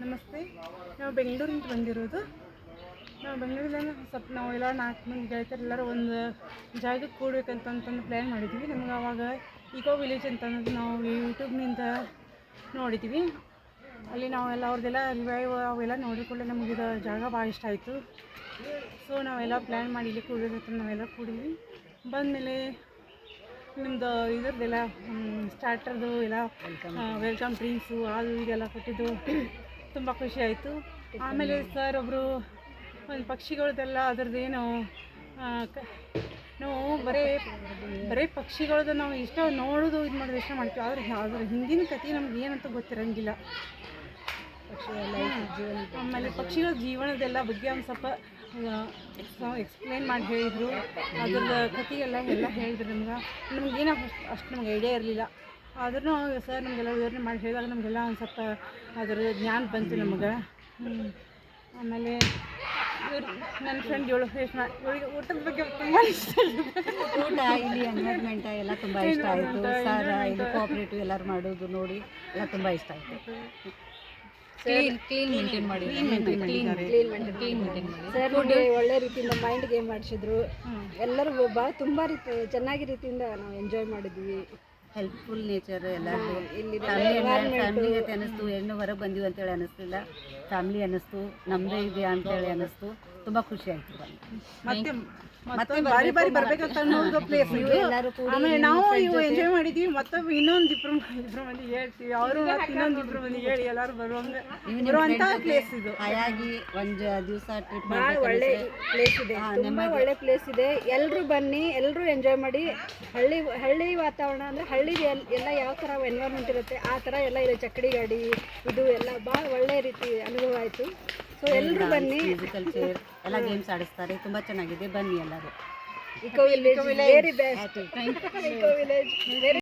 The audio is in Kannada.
ನಮಸ್ತೆ. ನಾವು ಬೆಂಗಳೂರಿಂದ ಬಂದಿರೋದು. ನಾವು ಬೆಂಗಳೂರಲ್ಲಿ ಸ್ವಲ್ಪ ನಾವೆಲ್ಲ 4 ಮಂದಿ ಗೆಳತಿಯರೆಲ್ಲರೂ ಒಂದು ಜಾಗಕ್ಕೆ ಕೂಡಬೇಕಂತಂದು ಪ್ಲ್ಯಾನ್ ಮಾಡಿದ್ವಿ. ನಮ್ಗೆ ಆವಾಗ ಇಕೋ ವಿಲೇಜ್ ಅಂತ ಅನ್ನೋದು ನಾವು ಯೂಟ್ಯೂಬ್ನಿಂದ ನೋಡಿದ್ವಿ. ಅಲ್ಲಿ ನಾವೆಲ್ಲ ಅವ್ರದ್ದೆಲ್ಲ ರಿವೈವ್ ಅವೆಲ್ಲ ನೋಡಿಕೊಳ್ಳೆ ನಮಗೆ ಇದು ಜಾಗ ಭಾಳ ಇಷ್ಟ ಆಯಿತು. ಸೊ ನಾವೆಲ್ಲ ಪ್ಲ್ಯಾನ್ ಮಾಡಿ ಇಲ್ಲಿ ಕೂಡಬೇಕಂತ ನಾವೆಲ್ಲ ಕೂಡಿದ್ವಿ. ಬಂದಮೇಲೆ ನಿಮ್ಮದು ಇದ್ರದ್ದೆಲ್ಲ ಸ್ಟಾರ್ಟರ್ದು ಎಲ್ಲ ವೆಲ್ಕಮ್ ಡ್ರಿಂಕ್ಸು ಅದು ಇದೆಲ್ಲ ಕೊಟ್ಟಿದ್ದು ತುಂಬ ಖುಷಿ ಆಯಿತು. ಆಮೇಲೆ ಸರ್ ಒಬ್ಬರು ಒಂದು ಪಕ್ಷಿಗಳದ್ದೆಲ್ಲ ಅದರದ್ದೇನು ನಾವು ಬರೀ ಪಕ್ಷಿಗಳದ್ದು ನಾವು ಇಷ್ಟ ನೋಡೋದು ಇದು ಮಾಡೋದು ಇಷ್ಟ ಮಾಡ್ತೀವಿ. ಆದರೆ ಅದ್ರ ಹಿಂದಿನ ಕತೆ ನಮ್ಗೆ ಏನಂತ ಗೊತ್ತಿರೋಂಗಿಲ್ಲ. ಆಮೇಲೆ ಪಕ್ಷಿಗಳ ಜೀವನದೆಲ್ಲ ಬಗ್ಗೆ ಒಂದು ಸ್ವಲ್ಪ ಎಕ್ಸ್ಪ್ಲೇನ್ ಮಾಡಿ ಹೇಳಿದರು. ಅದ್ರದ್ದು ಕಥೆಯೆಲ್ಲ ಹೇಳಿದ್ರು. ನಮಗೇನೋ ಅಷ್ಟು ನಮ್ಗೆ ಐಡಿಯಾ ಇರಲಿಲ್ಲ. ಆದ್ರೂ ಸರ್ ನಮಗೆಲ್ಲ ವಿವರಣೆ ಮಾಡಿ ಹೇಳಿದಾಗ ನಮಗೆಲ್ಲ ಒಂದು ಸ್ವಲ್ಪ ಅದರ ಜ್ಞಾನ ಬಂತು ನಮಗೆ. ಆಮೇಲೆ ನನ್ನ ಫ್ರೆಂಡ್ ಇವಳಿಗೆ ಊಟದ ಬಗ್ಗೆ ತುಂಬ ಇಷ್ಟ. ಊಟ ಇಲ್ಲಿ ಎನ್ವೈರ್ಮೆಂಟ್ ಎಲ್ಲ ತುಂಬ ಇಷ್ಟ ಆಯಿತು. ಸರ್ ಇಲ್ಲಿ ಕೋಆಪ್ರೇಟಿವ್ ಎಲ್ಲರೂ ಮಾಡೋದು ನೋಡಿ ಎಲ್ಲ ತುಂಬ ಇಷ್ಟ ಆಯಿತು. ಕ್ಲೀನ್ ಮೇಂಟೈನ್ ಮಾಡಿ ಸರ್ ನಮಗೆ ಒಳ್ಳೆ ರೀತಿಯಿಂದ ಮೈಂಡ್ ಗೇಮ್ ಮಾಡಿಸಿದ್ರು. ಎಲ್ಲರೂ ತುಂಬ ಚೆನ್ನಾಗಿ ರೀತಿಯಿಂದ ನಾವು ಎಂಜಾಯ್ ಮಾಡಿದ್ವಿ. ಹೆಲ್ಪ್ಫುಲ್ ನೇಚರ್ ಎಲ್ಲರೂ ಫ್ಯಾಮಿಲಿ ಜೊತೆ ಅನ್ನಿಸ್ತು. ಹೆಣ್ಣು ಹೊರಗೆ ಬಂದೀವಿ ಅಂತೇಳಿ ಅನ್ನಿಸ್ಲಿಲ್ಲ, ಫ್ಯಾಮಿಲಿ ಅನ್ನಿಸ್ತು, ನಮ್ಮದೇ ಇದೆ ಅಂತೇಳಿ ಅನ್ನಿಸ್ತು. ತುಂಬ ಖುಷಿ ಆಯಿತು. ಮತ್ತೆ ಬಾರಿ ಬರ್ಬೇಕಂತ ಅನ್ನೋದು ಪ್ಲೇಸ್ ಇದು. ಆಮೇಲೆ ನಾವು ಇವು ಎಂಜಾಯ್ ಮಾಡಿದ್ವಿ. ಮತ್ತೊಬ್ಬ ಇನ್ನೊಂದಿಬ್ರು ಮಂದಿ ಹೇಳ್ತೀವಿ, ಅವರು ಮತ್ತೆ ಇನ್ನೊಂದಿಬ್ರು ಮಂದಿ ಹೇಳಿ ಎಲ್ಲರೂ ಬರುವಂಥ ಪ್ಲೇಸ್ ಇದು. ಹಾಗಾಗಿ ಒಂದು ದಿವಸ ಟ್ರಿಪ್ ಒಳ್ಳೆ ಪ್ಲೇಸ್ ಇದೆ, ತುಂಬ ಒಳ್ಳೆ ಪ್ಲೇಸ್ ಇದೆ. ಎಲ್ಲರೂ ಬನ್ನಿ, ಎಲ್ಲರೂ ಎಂಜಾಯ್ ಮಾಡಿ. ಹಳ್ಳಿ ವಾತಾವರಣ ಅಂದರೆ ಹಳ್ಳಿಗೆ ಎಲ್ಲ ಯಾವ ಥರ ಎನ್ವೈರ್ಮೆಂಟ್ ಇರುತ್ತೆ ಆ ಥರ ಎಲ್ಲ ಇದೆ. ಚಕ್ಕಡಿ ಗಾಡಿ ಇದು ಎಲ್ಲ ಭಾಳ ಒಳ್ಳೆ ರೀತಿ ಅನುಭವ ಆಯಿತು. ಸೊ ಎಲ್ಲರೂ ಬನ್ನಿ. ಮ್ಯೂಸಿಕಲ್ ಚೇರ್ ಎಲ್ಲ ಗೇಮ್ಸ್ ಆಡಿಸ್ತಾರೆ, ತುಂಬ ಚೆನ್ನಾಗಿದೆ. ಬನ್ನಿ ಎಲ್ಲರೂ. Eco village very best. Eco village very